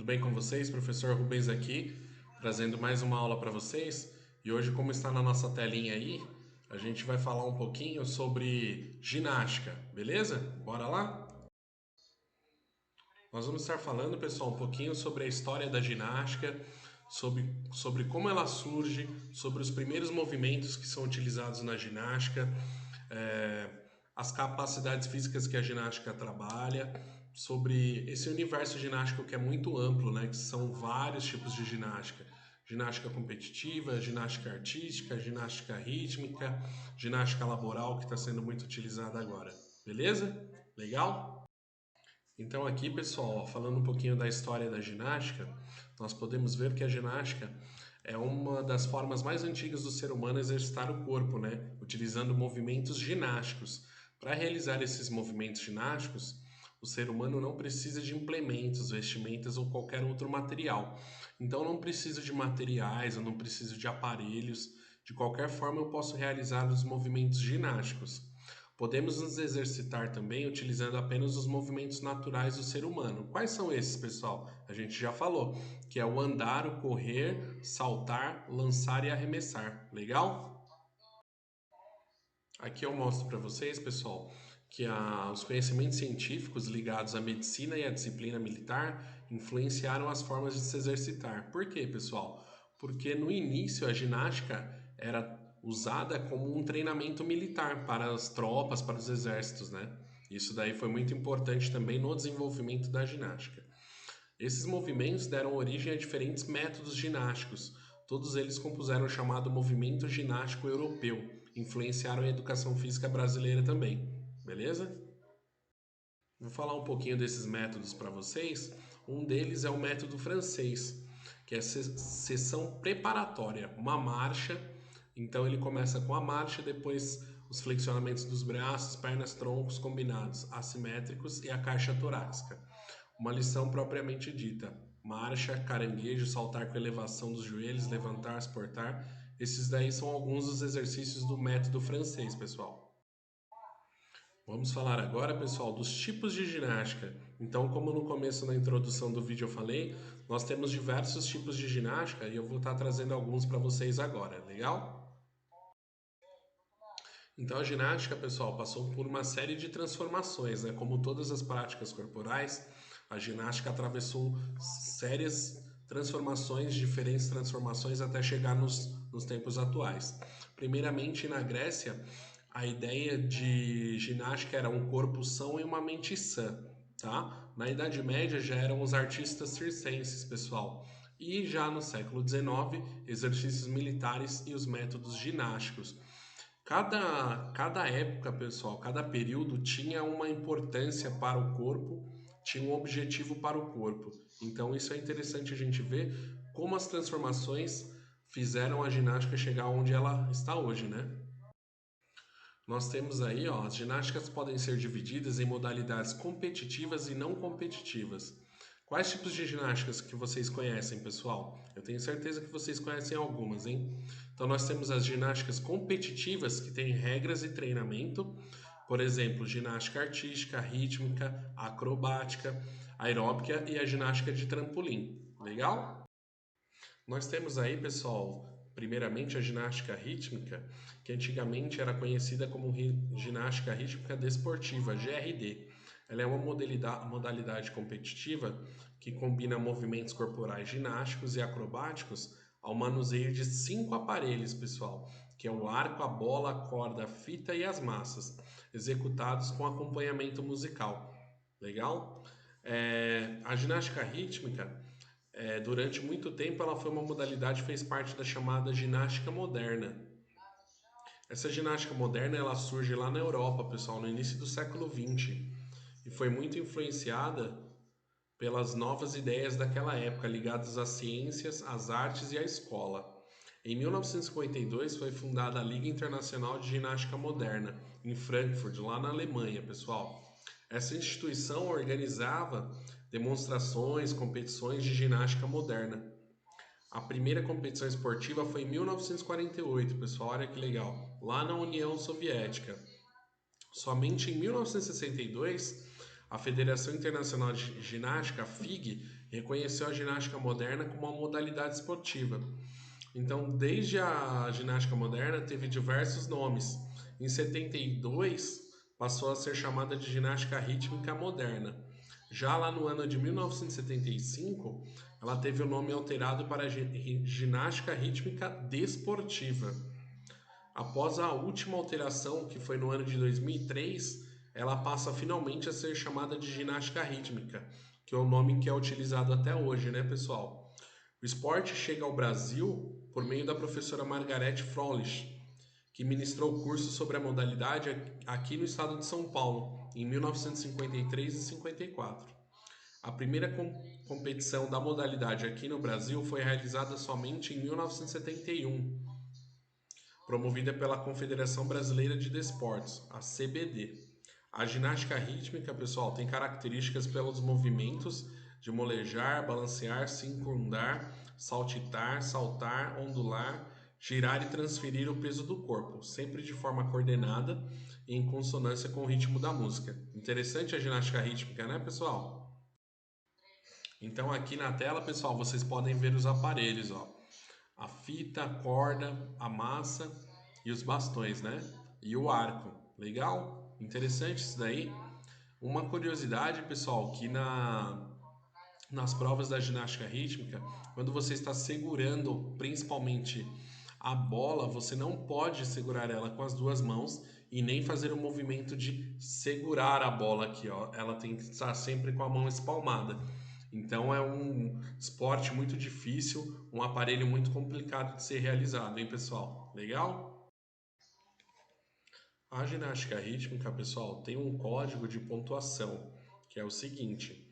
bem com vocês? Professor Rubens aqui, trazendo mais uma aula para vocês. E hoje, como está na nossa telinha aí, a gente vai falar um pouquinho sobre ginástica, beleza? Bora lá? Nós vamos estar falando, pessoal, um pouquinho sobre a história da ginástica, sobre como ela surge, sobre os primeiros movimentos que são utilizados na ginástica, é, as capacidades físicas que a ginástica trabalha, sobre esse universo ginástico que é muito amplo, né? Que são vários tipos de ginástica. Ginástica competitiva, ginástica artística, ginástica rítmica, ginástica laboral, que está sendo muito utilizada agora. Beleza? Legal? Então aqui, pessoal, falando um pouquinho da história da ginástica, nós podemos ver que a ginástica é uma das formas mais antigas do ser humano exercitar o corpo, né? Utilizando movimentos ginásticos. Para realizar esses movimentos ginásticos, o ser humano não precisa de implementos, vestimentas ou qualquer outro material. Então não preciso de materiais, eu não preciso de aparelhos. De qualquer forma, eu posso realizar os movimentos ginásticos. Podemos nos exercitar também utilizando apenas os movimentos naturais do ser humano. Quais são esses, pessoal? A gente já falou, que é o andar, o correr, saltar, lançar e arremessar. Legal? Aqui eu mostro para vocês, pessoal, que os conhecimentos científicos ligados à medicina e à disciplina militar influenciaram as formas de se exercitar. Por quê, pessoal? Porque no início a ginástica era usada como um treinamento militar para as tropas, para os exércitos, né? Isso daí foi muito importante também no desenvolvimento da ginástica. Esses movimentos deram origem a diferentes métodos ginásticos. Todos eles compuseram o chamado movimento ginástico europeu, influenciaram a educação física brasileira também. Beleza? Vou falar um pouquinho desses métodos para vocês. Um deles é o método francês, que é sessão preparatória, uma marcha. Então ele começa com a marcha, depois os flexionamentos dos braços, pernas, troncos combinados, assimétricos e a caixa torácica. Uma lição propriamente dita: marcha, caranguejo, saltar com elevação dos joelhos, levantar, exportar. Esses daí são alguns dos exercícios do método francês, pessoal. Vamos falar agora, pessoal, dos tipos de ginástica. Então, como no começo na introdução do vídeo eu falei, nós temos diversos tipos de ginástica e eu vou estar trazendo alguns para vocês agora, legal? Então, a ginástica, pessoal, passou por uma série de transformações, né? Como todas as práticas corporais, a ginástica atravessou sérias transformações, diferentes transformações até chegar nos tempos atuais. Primeiramente, na Grécia, a ideia de ginástica era um corpo são e uma mente sã, tá? Na Idade Média já eram os artistas circenses, pessoal. E já no século XIX, exercícios militares e os métodos ginásticos. Cada época, pessoal, cada período tinha uma importância para o corpo, tinha um objetivo para o corpo. Então, isso é interessante a gente ver como as transformações fizeram a ginástica chegar onde ela está hoje, né? Nós temos aí, ó, as ginásticas podem ser divididas em modalidades competitivas e não competitivas. Quais tipos de ginásticas que vocês conhecem, pessoal? Eu tenho certeza que vocês conhecem algumas, hein? Então nós temos as ginásticas competitivas que têm regras e treinamento, por exemplo, ginástica artística, rítmica, acrobática, aeróbica e a ginástica de trampolim. Legal? Nós temos aí, pessoal, primeiramente a ginástica rítmica, que antigamente era conhecida como ginástica rítmica desportiva, GRD. Ela é uma modalidade competitiva que combina movimentos corporais ginásticos e acrobáticos ao manuseio de 5 aparelhos, pessoal, que é o arco, a bola, a corda, a fita e as massas, executados com acompanhamento musical. Legal? A ginástica rítmica durante muito tempo ela foi uma modalidade que fez parte da chamada ginástica moderna. Essa ginástica moderna ela surge lá na Europa, pessoal, no início do século XX e foi muito influenciada pelas novas ideias daquela época ligadas às ciências, às artes e à escola. Em 1952 foi fundada a Liga Internacional de Ginástica Moderna, em Frankfurt, lá na Alemanha, pessoal. Essa instituição organizava demonstrações, competições de ginástica moderna. A primeira competição esportiva foi em 1948, pessoal, olha que legal, lá na União Soviética. Somente em 1962, a Federação Internacional de Ginástica, a FIG, reconheceu a ginástica moderna como uma modalidade esportiva. Então, desde a ginástica moderna, teve diversos nomes. Em 72, passou a ser chamada de ginástica rítmica moderna. Já lá no ano de 1975, ela teve o nome alterado para ginástica rítmica desportiva. Após a última alteração, que foi no ano de 2003, ela passa finalmente a ser chamada de ginástica rítmica, que é o nome que é utilizado até hoje, né, pessoal? O esporte chega ao Brasil por meio da professora Margarete Froelich, que ministrou curso sobre a modalidade aqui no estado de São Paulo, em 1953 e 54. A primeira competição da modalidade aqui no Brasil foi realizada somente em 1971, promovida pela Confederação Brasileira de Desportos, a CBD. A ginástica rítmica, pessoal, tem características pelos movimentos de molejar, balancear, circundar, saltitar, saltar, ondular, girar e transferir o peso do corpo, sempre de forma coordenada e em consonância com o ritmo da música. Interessante a ginástica rítmica, né, pessoal? Então aqui na tela, pessoal, vocês podem ver os aparelhos, ó. A fita, a corda, a massa e os bastões, né? E o arco. Legal? Interessante isso daí. Uma curiosidade, pessoal, que nas provas da ginástica rítmica, quando você está segurando principalmente a bola, você não pode segurar ela com as duas mãos e nem fazer o movimento de segurar a bola aqui, ó. Ela tem que estar sempre com a mão espalmada. Então é um esporte muito difícil, um aparelho muito complicado de ser realizado, hein, pessoal? Legal? A ginástica rítmica, pessoal, tem um código de pontuação, que é o seguinte: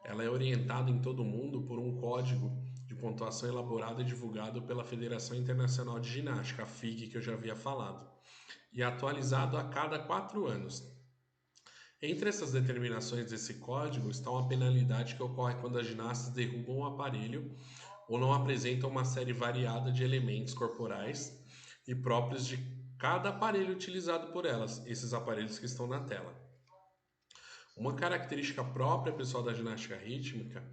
ela é orientada em todo o mundo por um código de pontuação elaborado e divulgado pela Federação Internacional de Ginástica, a FIG, que eu já havia falado, e atualizado a cada 4 anos. Entre essas determinações desse código está uma penalidade que ocorre quando as ginastas derrubam um aparelho ou não apresentam uma série variada de elementos corporais e próprios de cada aparelho utilizado por elas, esses aparelhos que estão na tela. Uma característica própria, pessoal, da ginástica rítmica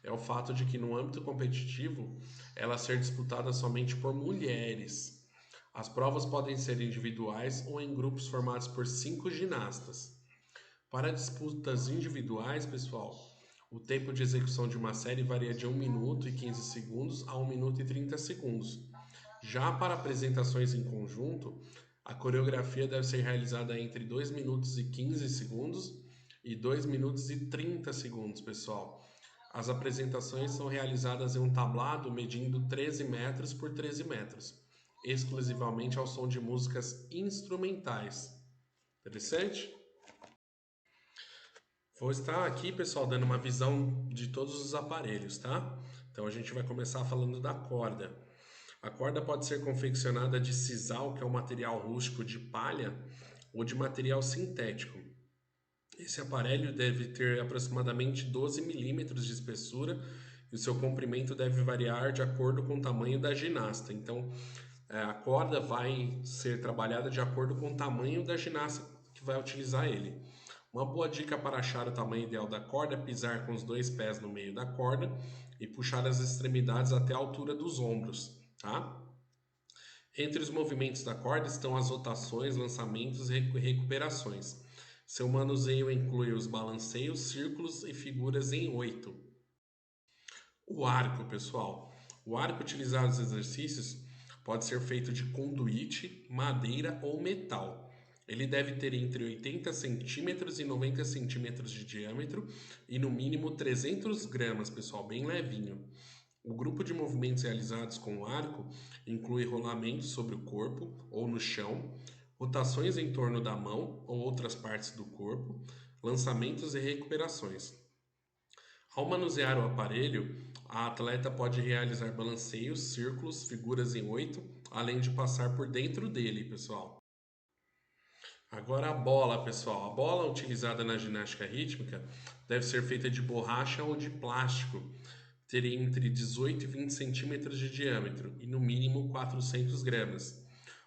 é o fato de que no âmbito competitivo ela ser disputada somente por mulheres. As provas podem ser individuais ou em grupos formados por 5 ginastas. Para disputas individuais, pessoal, o tempo de execução de uma série varia de 1 minuto e 15 segundos a 1 minuto e 30 segundos. Já para apresentações em conjunto, a coreografia deve ser realizada entre 2 minutos e 15 segundos e 2 minutos e 30 segundos, pessoal. As apresentações são realizadas em um tablado medindo 13 metros por 13 metros, exclusivamente ao som de músicas instrumentais. Interessante? Vou estar aqui, pessoal, dando uma visão de todos os aparelhos, tá? Então a gente vai começar falando da corda. A corda pode ser confeccionada de sisal, que é um material rústico de palha, ou de material sintético. Esse aparelho deve ter aproximadamente 12 milímetros de espessura e o seu comprimento deve variar de acordo com o tamanho da ginasta. Então, a corda vai ser trabalhada de acordo com o tamanho da ginasta que vai utilizar ele. Uma boa dica para achar o tamanho ideal da corda é pisar com os 2 pés no meio da corda e puxar as extremidades até a altura dos ombros, tá? Entre os movimentos da corda estão as rotações, lançamentos e recuperações. Seu manuseio inclui os balanceios, círculos e figuras em 8. O arco, pessoal. O arco utilizado nos exercícios pode ser feito de conduíte, madeira ou metal. Ele deve ter entre 80 centímetros e 90 centímetros de diâmetro e no mínimo 300 gramas, pessoal, bem levinho. O grupo de movimentos realizados com o arco inclui rolamentos sobre o corpo ou no chão, rotações em torno da mão ou outras partes do corpo, lançamentos e recuperações. Ao manusear o aparelho, a atleta pode realizar balanceios, círculos, figuras em 8, além de passar por dentro dele, pessoal. Agora a bola, pessoal. A bola utilizada na ginástica rítmica deve ser feita de borracha ou de plástico, ter entre 18 e 20 centímetros de diâmetro e no mínimo 400 gramas.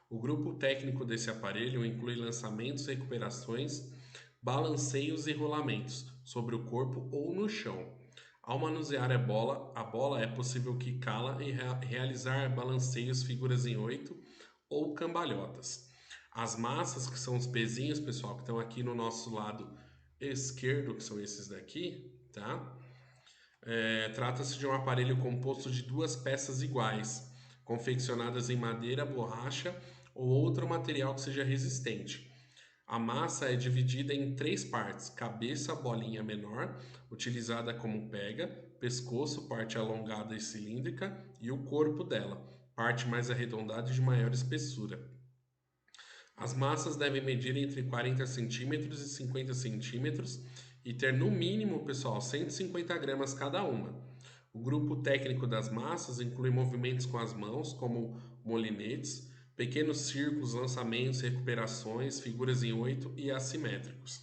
O grupo técnico desse aparelho inclui lançamentos, recuperações, balanceios e rolamentos sobre o corpo ou no chão. Ao manusear a bola é possível quicá-la e realizar balanceios figuras em 8 ou cambalhotas. As massas, que são os pezinhos, pessoal, que estão aqui no nosso lado esquerdo, que são esses daqui, tá? Trata-se de um aparelho composto de duas peças iguais, confeccionadas em madeira, borracha ou outro material que seja resistente. A massa é dividida em três partes: cabeça, bolinha menor, utilizada como pega, pescoço, parte alongada e cilíndrica, e o corpo dela, parte mais arredondada e de maior espessura. As massas devem medir entre 40 centímetros e 50 centímetros e ter no mínimo, pessoal, 150 gramas cada uma. O grupo técnico das massas inclui movimentos com as mãos, como molinetes, pequenos círculos, lançamentos, recuperações, figuras em 8 e assimétricos.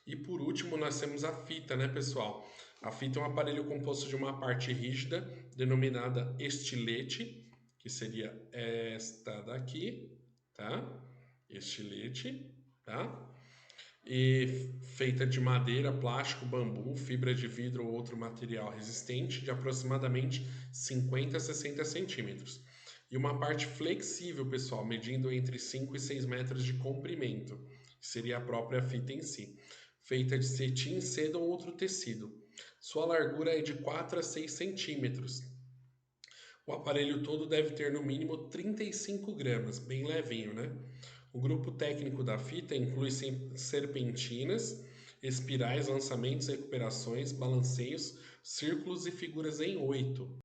E por último, nós temos a fita, né, pessoal? A fita é um aparelho composto de uma parte rígida, denominada estilete, que seria esta daqui, tá? Estilete, tá? E feita de madeira, plástico, bambu, fibra de vidro ou outro material resistente de aproximadamente 50 a 60 centímetros. E uma parte flexível, pessoal, medindo entre 5 e 6 metros de comprimento, que seria a própria fita em si, feita de cetim, seda ou outro tecido. Sua largura é de 4 a 6 centímetros. O aparelho todo deve ter no mínimo 35 gramas, bem levinho, né? O grupo técnico da fita inclui serpentinas, espirais, lançamentos, recuperações, balanceios, círculos e figuras em 8.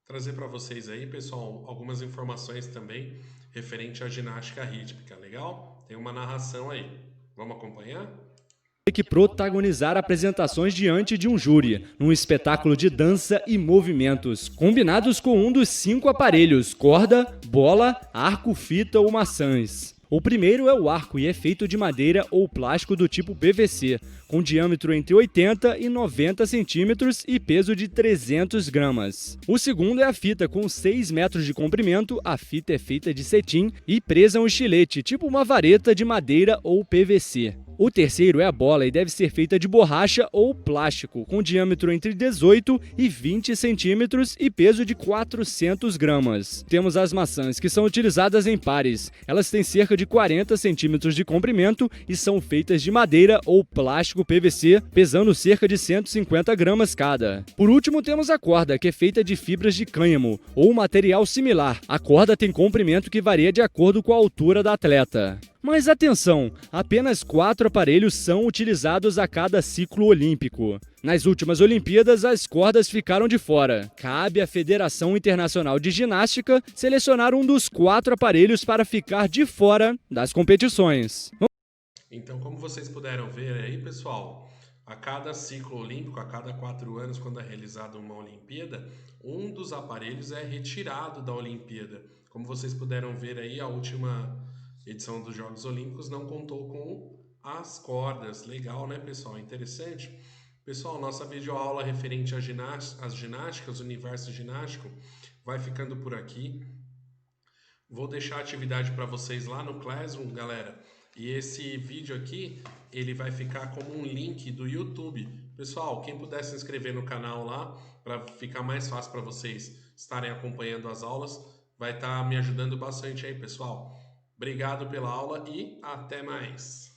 Trazer para vocês aí, pessoal, algumas informações também referente à ginástica rítmica, legal? Tem uma narração aí. Vamos acompanhar? Que protagonizar apresentações diante de um júri, num espetáculo de dança e movimentos, combinados com um dos 5 aparelhos: corda, bola, arco, fita ou maçãs. O primeiro é o arco e é feito de madeira ou plástico do tipo PVC, com diâmetro entre 80 e 90 centímetros e peso de 300 gramas. O segundo é a fita, com 6 metros de comprimento. A fita é feita de cetim e presa a um estilete, tipo uma vareta de madeira ou PVC. O terceiro é a bola e deve ser feita de borracha ou plástico, com diâmetro entre 18 e 20 centímetros e peso de 400 gramas. Temos as maçãs, que são utilizadas em pares. Elas têm cerca de 40 centímetros de comprimento e são feitas de madeira ou plástico PVC, pesando cerca de 150 gramas cada. Por último, temos a corda, que é feita de fibras de cânhamo ou material similar. A corda tem comprimento que varia de acordo com a altura da atleta. Mas atenção, apenas 4 aparelhos são utilizados a cada ciclo olímpico. Nas últimas Olimpíadas, as cordas ficaram de fora. Cabe à Federação Internacional de Ginástica selecionar um dos 4 aparelhos para ficar de fora das competições. Então, como vocês puderam ver aí, pessoal, a cada ciclo olímpico, a cada 4 anos, quando é realizada uma Olimpíada, um dos aparelhos é retirado da Olimpíada. Como vocês puderam ver aí, a última edição dos Jogos Olímpicos não contou com as cordas. Legal, né, pessoal? Interessante. Pessoal, nossa videoaula referente às ginásticas, o universo ginástico, vai ficando por aqui. Vou deixar a atividade para vocês lá no Classroom, galera. E esse vídeo aqui, ele vai ficar como um link do YouTube. Pessoal, quem puder se inscrever no canal lá, para ficar mais fácil para vocês estarem acompanhando as aulas, vai estar me ajudando bastante aí, pessoal. Obrigado pela aula e até mais!